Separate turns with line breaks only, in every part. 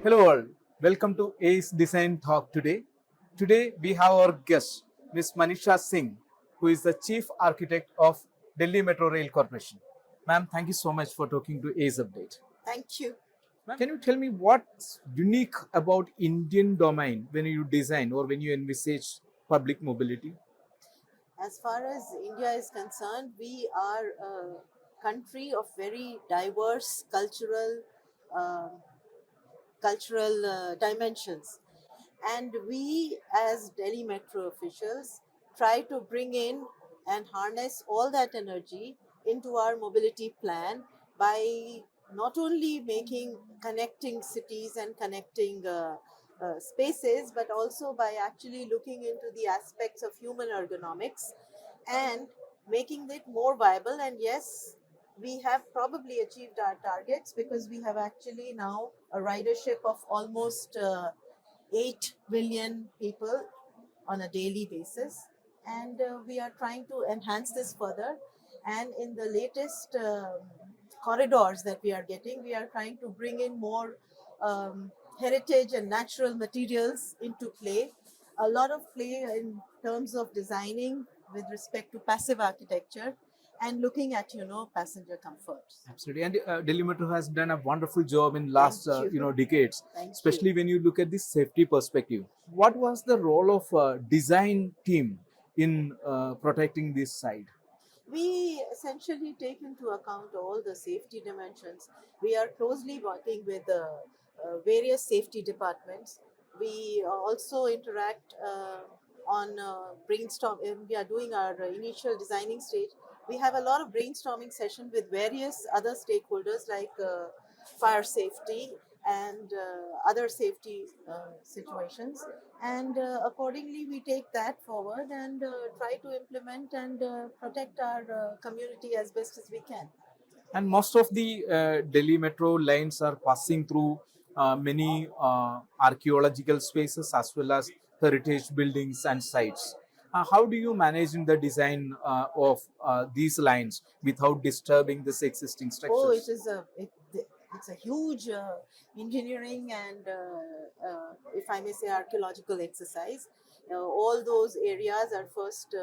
Hello all, welcome to ACE Design Talk today. Today we have our guest, Ms. Manisha Singh, who is the Chief Architect of Delhi Metro Rail Corporation. Ma'am, thank you so much for talking to ACE Update.
Thank you.
Ma'am, can you tell me what's unique about Indian domain when you design or when you envisage public mobility?
As far as India is concerned, we are a country of very diverse um, cultural dimensions, and we, as Delhi Metro officials, try to bring in and harness all that energy into our mobility plan by not only making connecting cities and connecting spaces, but also by actually looking into the aspects of human ergonomics and making it more viable. And yes, we have probably achieved our targets because we have actually now a ridership of almost 8 million people on a daily basis. And we are trying to enhance this further. And in the latest corridors that we are getting, we are trying to bring in more heritage and natural materials into play. A lot of play in terms of designing with respect to passive architecture and looking at passenger comforts.
Absolutely, and Delhi Metro has done a wonderful job in
Thank
last
you.
decades,
Thank
especially
you.
when you look at the safety perspective. What was the role of design team in protecting this side?
We essentially take into account all the safety dimensions. We are closely working with various safety departments. We also interact on brainstorm. We are doing our initial designing stage. We have a lot of brainstorming session with various other stakeholders like fire safety and other safety situations, and accordingly we take that forward and try to implement and protect our community as best as we can.
And most of the Delhi Metro lines are passing through many archaeological spaces as well as heritage buildings and sites. How do you manage in the design of these lines without disturbing this existing
Oh,
structures?
it's a huge engineering and, if I may say, archaeological exercise. All those areas are first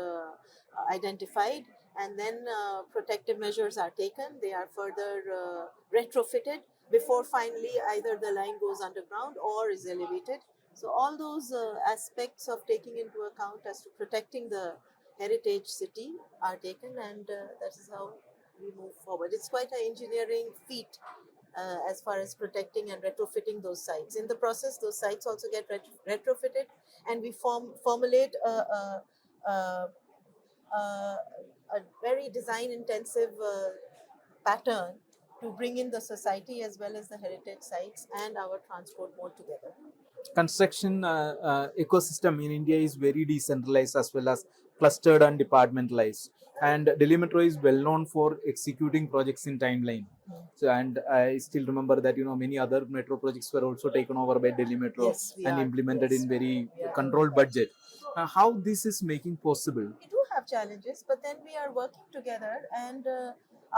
identified, and then protective measures are taken. They are further retrofitted before finally either the line goes underground or is elevated. So all those aspects of taking into account as to protecting the heritage city are taken, and that is how we move forward. It's quite an engineering feat as far as protecting and retrofitting those sites. In the process, those sites also get retrofitted, and we formulate a, a very design intensive pattern to bring in the society as well as the heritage sites and our transport mode together.
Construction ecosystem in India is very decentralized as well as clustered and departmentalized. And Delhi Metro is well known for executing projects in timeline. So, and I still remember that many other metro projects were also taken over by Delhi Metro
Yes, we
and
are.
implemented
Yes,
in very
we are.
controlled budget. How this is making possible?
We do have challenges, but then we are working together, and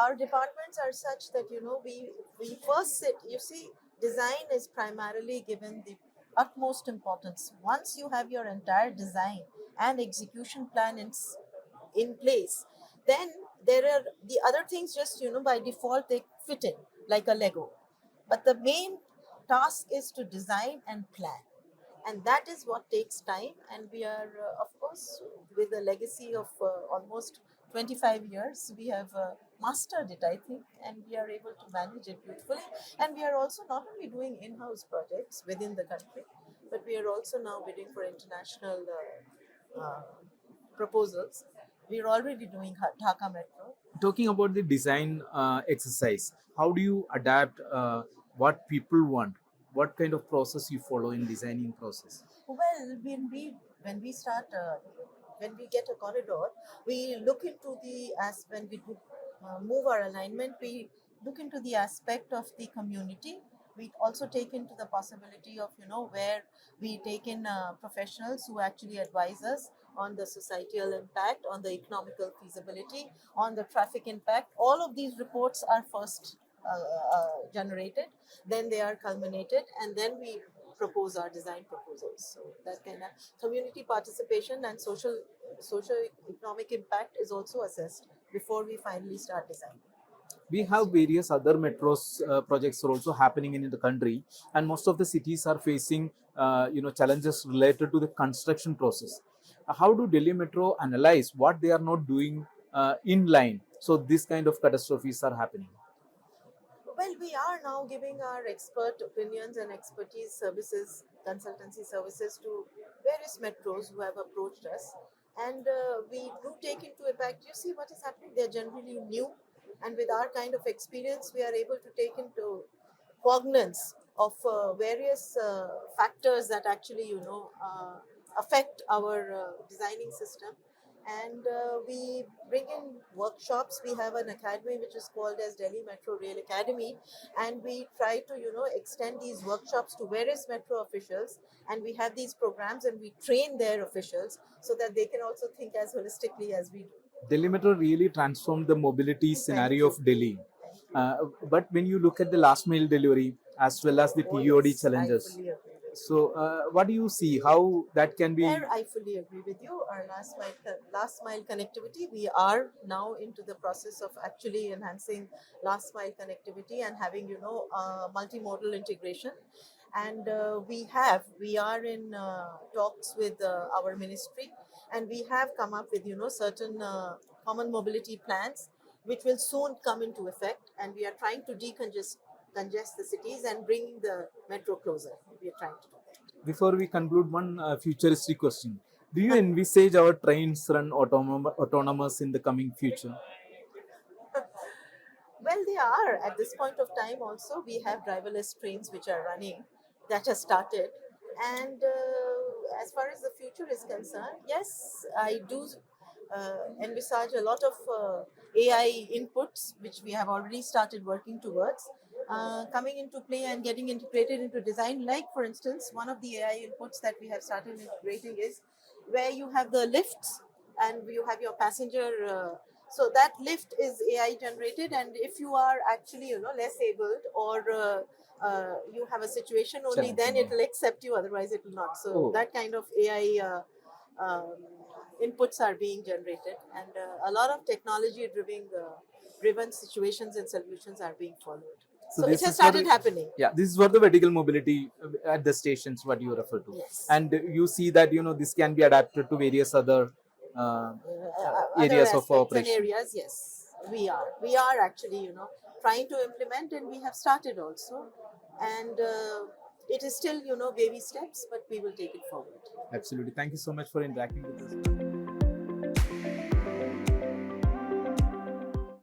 our departments are such that we first sit. You see, design is primarily given the utmost importance. Once you have your entire design and execution plan in place, then there are the other things just by default they fit in like a Lego. But the main task is to design and plan, and that is what takes time. And we are, of course, with a legacy of almost 25 years, we have mastered it, I think, and we are able to manage it beautifully. And we are also not only doing in-house projects within the country, but we are also now bidding for international proposals. We are already doing Dhaka Metro.
Talking about the design exercise, how do you adapt what people want? What kind of process you follow in designing process?
Well, when we start when we get a corridor, we look into the as when we do move our alignment, we look into the aspect of the community. We also take into the possibility of where we take in professionals who actually advise us on the societal impact, on the economical feasibility, on the traffic impact. All of these reports are first generated, then they are culminated, and then we propose our design proposals. So that kind of community participation and social economic impact is also assessed before we finally start designing.
We have various other metros projects are also happening in the country, and most of the cities are facing challenges related to the construction process. How do Delhi Metro analyze what they are not doing in line? So this kind of catastrophes are happening.
Well, we are now giving our expert opinions and expertise services, consultancy services to various metros who have approached us. And we do take into impact, you see what is happening, they're generally new. And with our kind of experience, we are able to take into cognizance of various factors that actually, affect our designing system. And we bring in workshops. We have an academy which is called as Delhi Metro Rail Academy, and we try to extend these workshops to various metro officials, and we have these programs and we train their officials so that they can also think as holistically as we do.
Delhi Metro really transformed the mobility
Thank
scenario
you.
of Delhi.
Thank you.
But when you look at the last mile delivery as well as the
Oh
TOD
yes, I
challenges,
fully agree with you.
so what do you see how that can be?
There, I fully agree with you. Our last mile connectivity. We are now into the process of actually enhancing last mile connectivity and having multimodal integration. And we are in talks with our ministry, and we have come up with certain common mobility plans, which will soon come into effect. And we are trying to congest the cities and bring the metro closer. We are trying to do that.
Before we conclude, one futuristic question: do you envisage our trains run autonomous in the coming future?
Well, they are at this point of time. Also, we have driverless trains which are running, that has started. And as far as the future is concerned, yes, I do envisage a lot of AI inputs, which we have already started working towards, coming into play and getting integrated into design. Like, for instance, one of the AI inputs that we have started integrating is where you have the lifts and you have your passenger. So that lift is AI generated, and if you are actually less abled, or you have a situation, only then it will accept you, otherwise it will not. So
Oh.
that kind of AI inputs are being generated, and a lot of technology driven situations and solutions are being followed. So it
this
has
is for
started happening.
yeah, this is for the vertical mobility at the stations, what you refer to.
Yes.
And you see that this can be adapted to various other
Other
areas of
aspects and
operation.
areas, yes, we are actually trying to implement, and we have started also. And it is still baby steps, but we will take it forward.
Absolutely. Thank you so much for interacting with us.